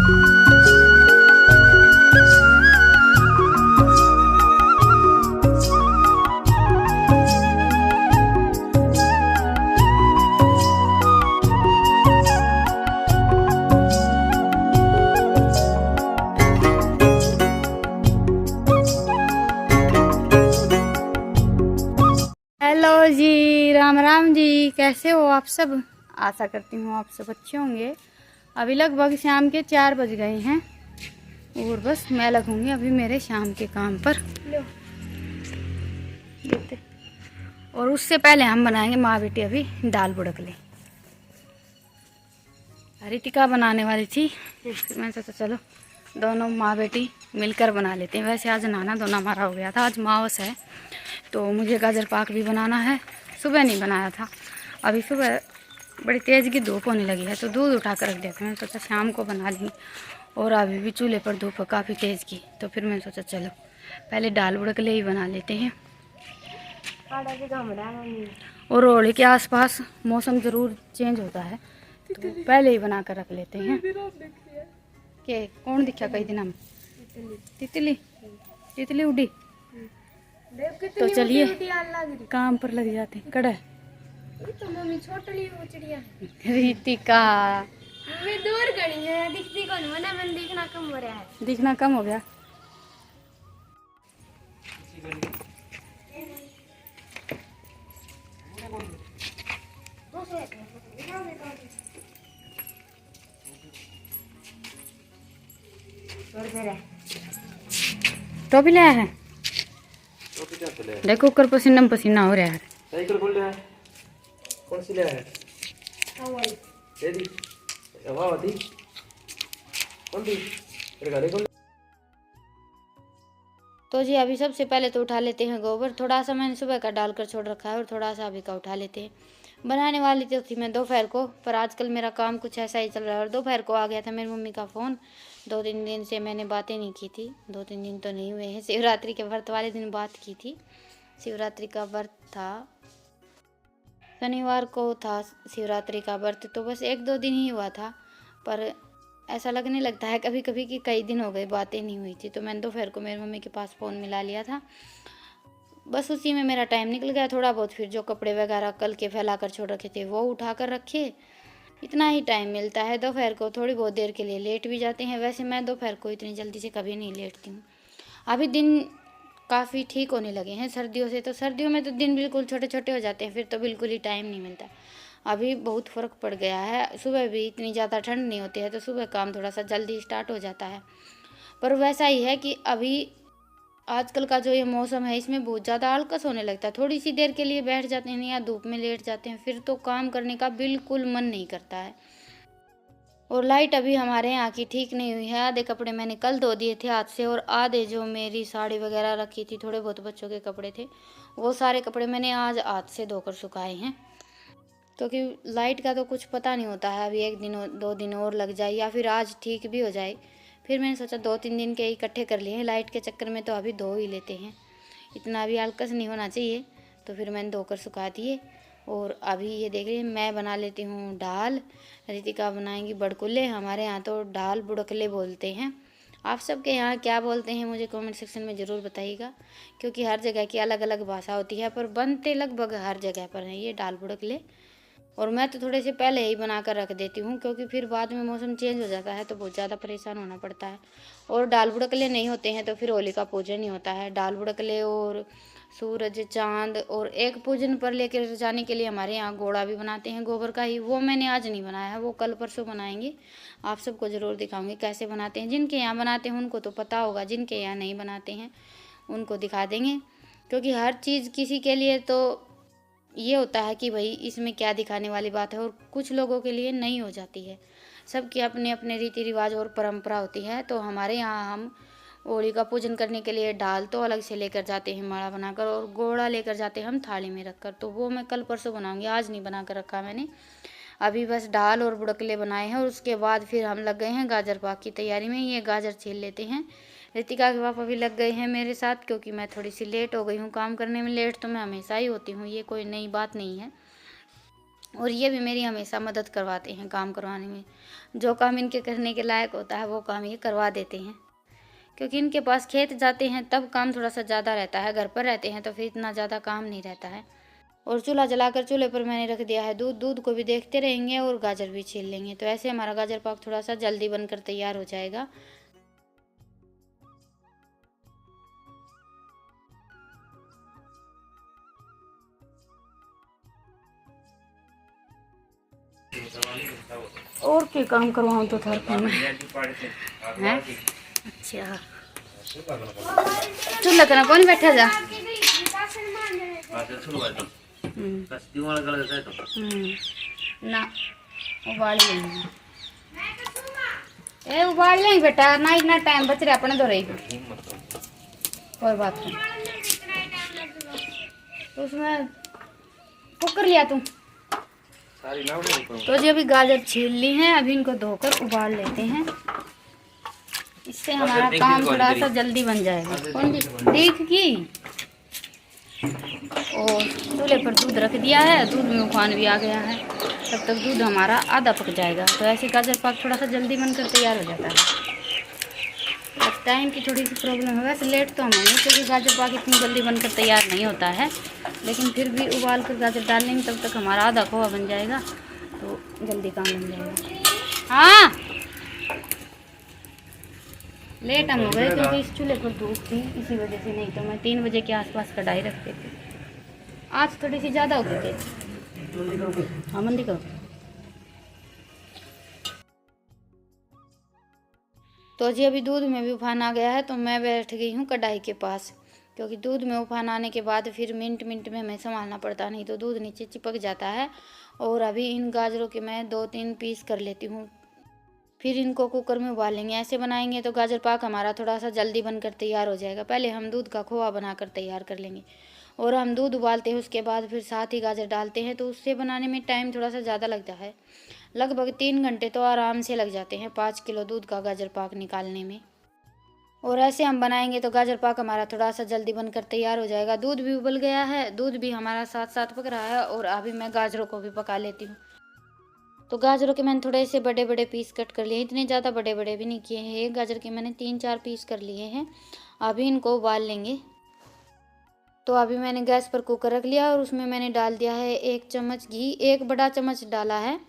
Hello जी, राम राम जी। कैसे हो आप सब? आशा करती हूँ आप सब अच्छे होंगे। अभी लगभग शाम के 4 बज गए हैं और बस मैं लगूंगी अभी मेरे शाम के काम पर। और उससे पहले हम बनाएंगे माँ बेटी अभी दाल बुड़कले। रितिका बनाने वाली थी, फिर मैं सोचा चलो दोनों माँ बेटी मिलकर बना लेते हैं। वैसे आज नाना धोना हमारा हो गया था, आज मावस है तो मुझे गाजर पाक भी बनाना है। सुबह नहीं बनाया था, अभी सुबह बड़ी तेज़ की धूप होने लगी है तो दूध उठा कर रख दिया था। मैंने सोचा शाम को बना लेंगे और अभी भी चूल्हे पर धूप काफ़ी तेज़ की, तो फिर मैंने सोचा चलो पहले दाल बुड़कले ही बना लेते हैं। और होली के आसपास मौसम ज़रूर चेंज होता है तो पहले ही बना कर रख लेते हैं। के कौन दिखा कई दिन हम? तितली तितली उड़ी। तो चलिए काम पर लग जाते हैं। कड़ा रितिका दूर गणी है, दिखती कौन है ना, मैंने दिखना कम हो रहा है। दिखना कम हो गया। टोपी लाया है, देखो ऊपर पसीना में पसीना हो रहा है। साइकिल खोल रहा है, कौन सी ले है? तेरी हवा होती कौन थी? तेरे गाड़ी खोल। तो जी अभी सबसे पहले तो उठा लेते हैं गोबर। थोड़ा सा मैंने सुबह का डालकर छोड़ रखा है और थोड़ा सा अभी का उठा लेते हैं। बनाने वाली तो थी मैं दोपहर को, पर आजकल मेरा काम कुछ ऐसा ही चल रहा है। और दोपहर को आ गया था मेरी मम्मी का फ़ोन। 2-3 दिन से मैंने बातें नहीं की थी, 2-3 दिन तो नहीं हुए हैं। शिवरात्रि के व्रत वाले दिन बात की थी। शिवरात्रि का व्रत था, शनिवार को था शिवरात्रि का व्रत, तो बस 1-2 दिन ही हुआ था। पर ऐसा लगने लगता है कभी कभी कि कई दिन हो गए बातें नहीं हुई थी। तो मैंने दोपहर को मेरी मम्मी के पास फ़ोन मिला लिया था, बस उसी में मेरा टाइम निकल गया। थोड़ा बहुत फिर जो कपड़े वगैरह कल के फैला कर छोड़ रखे थे वो उठा कर रखे। इतना ही टाइम मिलता है दोपहर को। थोड़ी बहुत देर के लिए लेट भी जाते हैं। वैसे मैं दोपहर को इतनी जल्दी से कभी नहीं लेटती हूँ। अभी दिन काफ़ी ठीक होने लगे हैं सर्दियों से। तो सर्दियों में तो दिन बिल्कुल छोटे छोटे हो जाते हैं, फिर तो बिल्कुल ही टाइम नहीं मिलता। अभी बहुत फ़र्क पड़ गया है। सुबह भी इतनी ज़्यादा ठंड नहीं होती है तो सुबह काम थोड़ा सा जल्दी स्टार्ट हो जाता है। पर वैसा ही है कि अभी आजकल का जो ये मौसम है इसमें बहुत ज़्यादा आलकस होने लगता है। थोड़ी सी देर के लिए बैठ जाते हैं या धूप में लेट जाते हैं, फिर तो काम करने का बिल्कुल मन नहीं करता है। और लाइट अभी हमारे यहाँ की ठीक नहीं हुई है। आधे कपड़े मैंने कल धो दिए थे हाथ से, और आधे जो मेरी साड़ी वगैरह रखी थी, थोड़े बहुत बच्चों के कपड़े थे, वो सारे कपड़े मैंने आज हाथ से धोकर सुखाए हैं। क्योंकि लाइट का तो कुछ पता नहीं होता है, अभी 1 दिन 2 दिन और लग जाए या फिर आज ठीक भी हो जाए। फिर मैंने सोचा 2-3 दिन के इकट्ठे कर लिए हैं लाइट के चक्कर में, तो अभी धो ही लेते हैं। इतना भी आलकस नहीं होना चाहिए। तो फिर मैंने धोकर सुखा दिए। और अभी ये देख रही मैं बना लेती हूँ दाल, रितिका बनाएंगी बड़कुले। हमारे यहाँ तो दाल बुड़कले बोलते हैं। आप सबके यहाँ क्या बोलते हैं मुझे कमेंट सेक्शन में ज़रूर बताइएगा, क्योंकि हर जगह की अलग अलग भाषा होती है, पर बनते लगभग हर जगह पर हैं ये दाल बुड़कले। और मैं तो थोड़े से पहले ही बना कर रख देती हूँ, क्योंकि फिर बाद में मौसम चेंज हो जाता है तो बहुत ज़्यादा परेशान होना पड़ता है। और दाल बुड़कले नहीं होते हैं तो फिर होली का पूजन ही होता है। दाल बुड़कले और सूरज चांद और एक पूजन पर लेकर जाने के लिए हमारे यहाँ गोड़ा भी बनाते हैं गोबर का ही। वो मैंने आज नहीं बनाया है, वो कल परसों बनाएंगे। आप सबको ज़रूर दिखाऊंगी कैसे बनाते हैं। जिनके यहाँ बनाते हैं उनको तो पता होगा, जिनके यहाँ नहीं बनाते हैं उनको दिखा देंगे। क्योंकि हर चीज़ किसी के लिए तो ये होता है कि भाई इसमें क्या दिखाने वाली बात है, और कुछ लोगों के लिए नहीं हो जाती है। सबके अपने अपने रीति रिवाज और परंपरा होती है। तो हमारे यहाँ हम होली का पूजन करने के लिए दाल तो अलग से लेकर जाते हैं माड़ा बनाकर, और गोड़ा लेकर जाते हैं हम थाली में रखकर। तो वो मैं कल परसों बनाऊंगी, आज नहीं बना कर रखा मैंने। अभी बस दाल और बुड़कले बनाए हैं और उसके बाद फिर हम लग गए हैं गाजर पाक की तैयारी में। ये गाजर छील लेते हैं। रितिका के पापा भी लग गए हैं मेरे साथ, क्योंकि मैं थोड़ी सी लेट हो गई हूँ काम करने में। लेट तो मैं हमेशा ही होती हूँ, ये कोई नई बात नहीं है। और ये भी मेरी हमेशा मदद करवाते हैं काम करवाने में। जो काम इनके करने के लायक होता है वो काम ये करवा देते हैं, क्योंकि इनके पास खेत जाते हैं तब काम थोड़ा सा ज़्यादा रहता है, घर पर रहते हैं तो फिर इतना ज़्यादा काम नहीं रहता है। और चूल्हा जलाकर चूल्हे पर मैंने रख दिया है दूध। दूध को भी देखते रहेंगे और गाजर भी छील लेंगे, तो ऐसे हमारा गाजर पाक थोड़ा सा जल्दी बनकर तैयार हो जाएगा। और क्या काम करवाऊँ तो थार को मैं हैं? अच्छा चूल्हा करना कौन बैठा जा। ना उबाल लेंगे, ए उबाल लेंगे बेटा, ना इतना टाइम बच रहा अपने तो रही कोई बात नहीं। तो उसमें कुकर लिया तू तो जी अभी गाजर छील ली हैं, अभी इनको धोकर उबाल लेते हैं, इससे हमारा काम थोड़ा सा जल्दी बन जाएगा। कौन देख की। और चूल्हे पर दूध रख दिया है, दूध में उफान भी आ गया है, तब तक दूध हमारा आधा पक जाएगा। तो ऐसे गाजर पाक थोड़ा सा जल्दी बनकर तैयार हो जाता है। अब टाइम की थोड़ी सी प्रॉब्लम है, वैसे लेट तो हम होंगे क्योंकि गाजर पाक इतनी जल्दी बनकर तैयार नहीं होता है, लेकिन फिर भी उबाल कर गाजर डाल लेंगे तब तक हमारा आधा खोआ बन जाएगा, तो जल्दी काम बन जाएगा। हाँ लेट हम हो गए क्योंकि इस चूल्हे पर धूप थी, इसी वजह से, नहीं तो मैं 3 बजे के आसपास कढ़ाई रखते थे। आज थोड़ी सी ज़्यादा हो गई थी। हाँ मंदी करो। तो जी अभी दूध में भी उफान आ गया है, तो मैं बैठ गई हूँ कढ़ाई के पास, क्योंकि दूध में उफान आने के बाद फिर मिनट मिनट में हमें संभालना पड़ता, नहीं तो दूध नीचे चिपक जाता है। और अभी इन गाजरों के मैं 2-3 पीस कर लेती हूँ, फिर इनको कुकर में उबालेंगे। ऐसे बनाएंगे तो गाजर पाक हमारा थोड़ा सा जल्दी बनकर तैयार हो जाएगा। पहले हम दूध का खोआ बनाकर तैयार कर लेंगे, और हम दूध उबालते हैं उसके बाद फिर साथ ही गाजर डालते हैं, तो उससे बनाने में टाइम थोड़ा सा ज़्यादा लगता है, लगभग 3 घंटे तो आराम से लग जाते हैं 5 किलो दूध का गाजर पाक निकालने में। और ऐसे हम बनाएंगे तो गाजर पाक हमारा थोड़ा सा जल्दी बनकर तैयार हो जाएगा। दूध भी उबल गया है, दूध भी हमारा साथ साथ पक रहा है, और अभी मैं गाजरों को भी पका लेती हूँ। तो गाजरों के मैंने थोड़े से बड़े बड़े पीस कट कर लिए, इतने ज़्यादा बड़े बड़े भी नहीं किए हैं। एक गाजर के मैंने 3-4 पीस कर लिए हैं। अभी इनको उबाल लेंगे। तो अभी मैंने गैस पर कुकर रख लिया और उसमें मैंने डाल दिया है 1 चम्मच घी, 1 बड़ा चम्मच डाला है।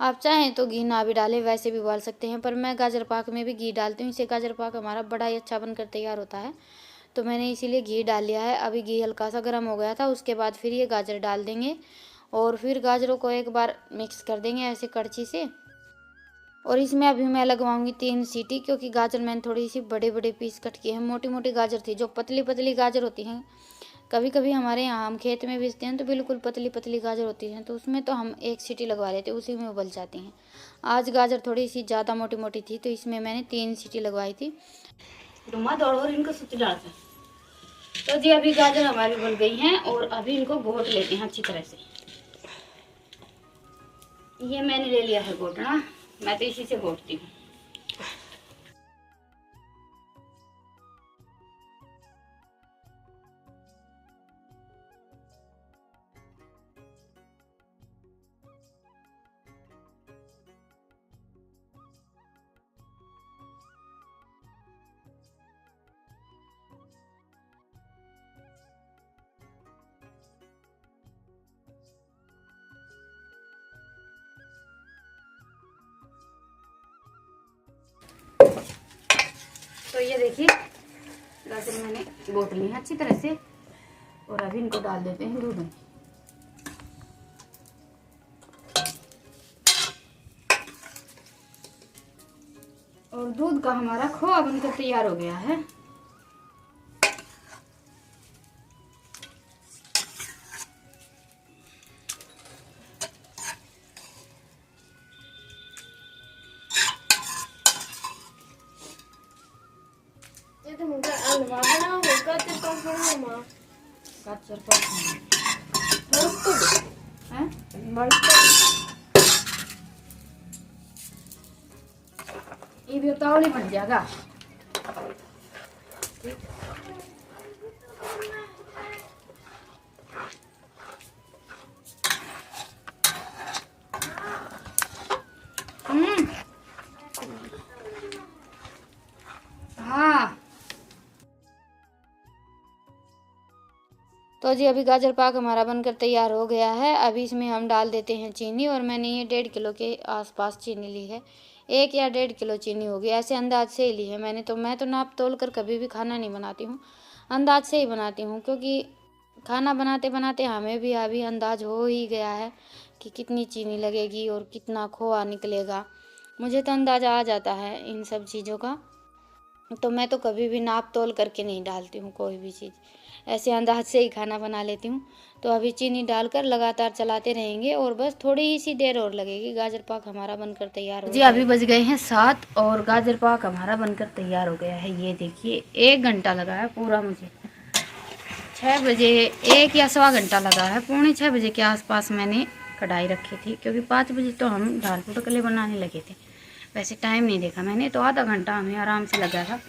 आप चाहें तो घी ना भी डालें, वैसे भी उबाल सकते हैं, पर मैं गाजर पाक में भी घी डालती हूँ, इससे गाजर पाक हमारा बड़ा ही अच्छा बनकर तैयार होता है, तो मैंने इसीलिए घी डाल लिया है। अभी घी हल्का सा गर्म हो गया था, उसके बाद फिर ये गाजर डाल देंगे और फिर गाजरों को एक बार मिक्स कर देंगे ऐसे कड़छी से। और इसमें अभी मैं लगवाऊंगी 3 सीटी, क्योंकि गाजर मैंने थोड़ी सी बड़े बड़े पीस कट किए हैं। मोटी मोटी गाजर थी, जो पतली पतली गाजर होती हैं, कभी कभी हमारे यहाँ हम खेत में बेचते हैं तो बिल्कुल पतली पतली गाजर होती हैं, तो उसमें तो हम 1 सीटी लगवा लेते, उसी में उबल जाती हैं। आज गाजर थोड़ी सी ज़्यादा मोटी मोटी थी, तो इसमें मैंने 3 सीटी लगवाई थी। और इनको स्विच डालते हैं। तो जी अभी गाजर हमारी उबल गई हैं, और अभी इनको घोट लेते हैं अच्छी तरह से। ये मैंने ले लिया है घोटना, मैं तो इसी से घोटती हूँ। तो ये देखिए गाजर मैंने घोट ली है अच्छी तरह से, और अभी इनको डाल देते हैं दूध में। और दूध का हमारा खोआ बनकर तैयार हो गया है। हलवा बनाओगे गाजर पाक बनाओ गाजर पाक हैं ये भी उतावली बन जाएगा। तो जी अभी गाजर पाक हमारा बनकर तैयार हो गया है। अभी इसमें हम डाल देते हैं चीनी, और मैंने ये 1.5 किलो के आसपास चीनी ली है। 1 या 1.5 किलो चीनी होगी, ऐसे अंदाज से ही ली है मैंने। तो मैं तो नाप तोल कर कभी भी खाना नहीं बनाती हूँ, अंदाज से ही बनाती हूँ, क्योंकि खाना बनाते बनाते हमें भी अभी अंदाज हो ही गया है कि कितनी चीनी लगेगी और कितना खोआ निकलेगा। मुझे तो अंदाज़ा आ जाता है इन सब चीज़ों का, तो मैं तो कभी भी नाप तोल करके नहीं डालती हूँ कोई भी चीज़, ऐसे अंदाज से ही खाना बना लेती हूँ। तो अभी चीनी डालकर लगातार चलाते रहेंगे और बस थोड़ी ही सी देर और लगेगी, गाजर पाक हमारा बनकर तैयार हो जी। अभी बज गए हैं 7 और गाजर पाक हमारा बनकर तैयार हो गया है। ये देखिए 1 घंटा लगा है पूरा मुझे, 6 बजे 1 या सवा घंटा लगा है। 5:45 बजे के आसपास मैंने कढ़ाई रखी थी, क्योंकि 5 बजे तो हम दाल पुटकले बनाने लगे थे। वैसे टाइम नहीं देखा मैंने, तो आधा घंटा हमें आराम से लगा था।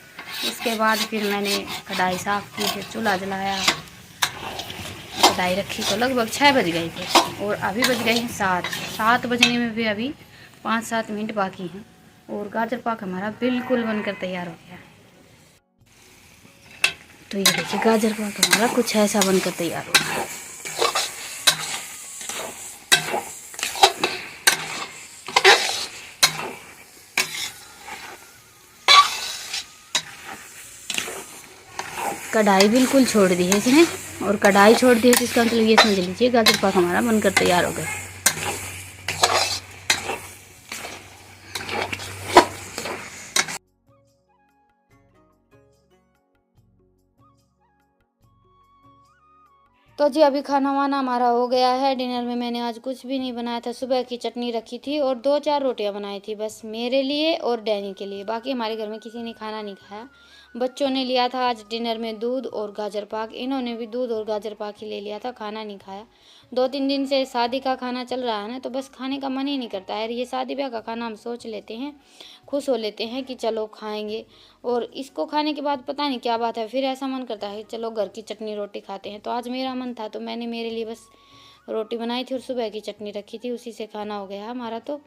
उसके बाद फिर मैंने कढ़ाई साफ़ की, फिर चूल्हा जलाया, कढ़ाई रखी, तो लगभग 6 बज गए थे और अभी बज गए हैं 7 बजने में भी अभी 5-7 मिनट बाकी हैं और गाजर पाक हमारा बिल्कुल बनकर तैयार हो गया है। तो ये देखिए गाजर पाक हमारा कुछ ऐसा बनकर तैयार हो गया है। कढ़ाई बिल्कुल छोड़ दी है इसने, और कढ़ाई छोड़ दी है तो इसका मतलब ये समझ लीजिए गाजर पाक हमारा बनकर तैयार हो गया। तो जी अभी खाना वाना हमारा हो गया है। डिनर में मैंने आज कुछ भी नहीं बनाया था, सुबह की चटनी रखी थी और 2-4 रोटियां बनाई थी, बस मेरे लिए और डैनी के लिए। बाकी हमारे घर में किसी ने खाना नहीं खाया। बच्चों ने लिया था आज डिनर में दूध और गाजर पाक, इन्होंने भी दूध और गाजर पाक ही ले लिया था, खाना नहीं खाया। 2-3 दिन से शादी का खाना चल रहा है ना, तो बस खाने का मन ही नहीं करता है। ये शादी ब्याह का खाना हम सोच लेते हैं, खुश हो लेते हैं कि चलो खाएंगे, और इसको खाने के बाद पता नहीं क्या बात है, फिर ऐसा मन करता है चलो घर की चटनी रोटी खाते हैं। तो आज मेरा मन था, तो मैंने मेरे लिए बस रोटी बनाई थी और सुबह की चटनी रखी थी, उसी से खाना हो गया हमारा। तो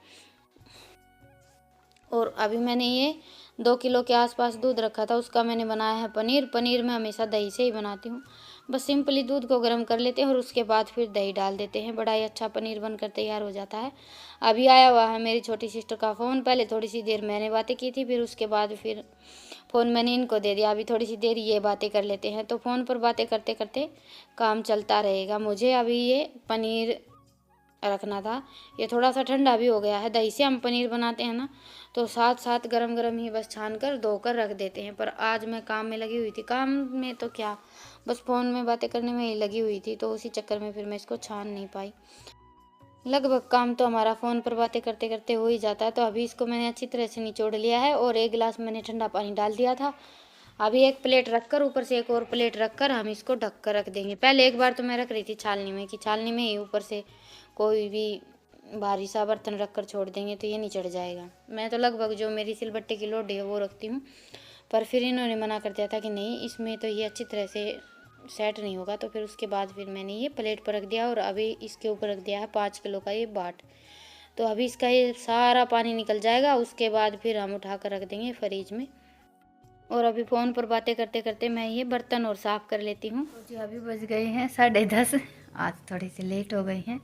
और अभी मैंने ये 2 किलो के आसपास दूध रखा था, उसका मैंने बनाया है पनीर। पनीर मैं हमेशा दही से ही बनाती हूँ, बस सिंपली दूध को गर्म कर लेते हैं और उसके बाद फिर दही डाल देते हैं, बड़ा ही अच्छा पनीर बनकर तैयार हो जाता है। अभी आया हुआ है मेरी छोटी सिस्टर का फ़ोन, पहले थोड़ी सी देर मैंने बातें की थी, फिर उसके बाद फिर फ़ोन मैंने इनको दे दिया। अभी थोड़ी सी देर ये बातें कर लेते हैं, तो फ़ोन पर बातें करते करते काम चलता रहेगा। मुझे अभी ये पनीर रखना था, ये थोड़ा सा ठंडा भी हो गया है। दही से हम पनीर बनाते हैं ना, तो साथ साथ गरम गरम ही बस छान कर धोकर रख देते हैं। पर आज मैं काम में लगी हुई थी, काम में तो क्या, बस फ़ोन में बातें करने में ही लगी हुई थी, तो उसी चक्कर में फिर मैं इसको छान नहीं पाई। लगभग काम तो हमारा फ़ोन पर बातें करते करते हो ही जाता है। तो अभी इसको मैंने अच्छी तरह से निचोड़ लिया है और 1 गिलास मैंने ठंडा पानी डाल दिया था। अभी एक प्लेट रखकर ऊपर से एक और प्लेट रखकर हम इसको ढक कर रख देंगे। पहले एक बार तो मैं रख रही थी छालनी में, कि छालनी में ही ऊपर से कोई भी भारी सा बर्तन रख कर छोड़ देंगे तो ये नहीं चढ़ जाएगा। मैं तो लगभग जो मेरी सिलबट्टे की लोडी है वो रखती हूँ, पर फिर इन्होंने मना कर दिया था कि नहीं, इसमें तो ये अच्छी तरह से सेट नहीं होगा। तो फिर उसके बाद फिर मैंने ये प्लेट पर रख दिया और अभी इसके ऊपर रख दिया है 5 किलो का ये बाट। तो अभी इसका ये सारा पानी निकल जाएगा, उसके बाद फिर हम उठा कर रख देंगे फ्रिज में। और अभी फ़ोन पर बातें करते करते मैं ये बर्तन और साफ़ कर लेती हूँ। तो जी अभी बज गए हैं 10:30, आज थोड़ी सी लेट हो गई हैं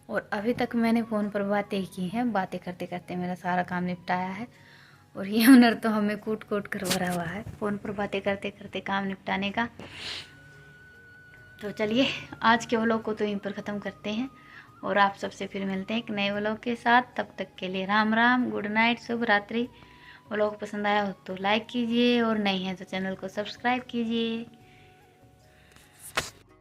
और अभी तक मैंने फ़ोन पर बातें ही की हैं। बातें करते करते मेरा सारा काम निपटाया है और ये हुनर तो हमें कूट कूट कर भरा हुआ है, फ़ोन पर बातें करते करते काम निपटाने का। तो चलिए आज के व्लॉग को तो यहीं पर ख़त्म करते हैं और आप सबसे फिर मिलते हैं एक नए व्लॉग के साथ। तब तक के लिए राम राम, गुड नाइट, शुभ रात्रि। व्लॉग पसंद आया हो तो लाइक कीजिए और नहीं है तो चैनल को सब्सक्राइब कीजिए।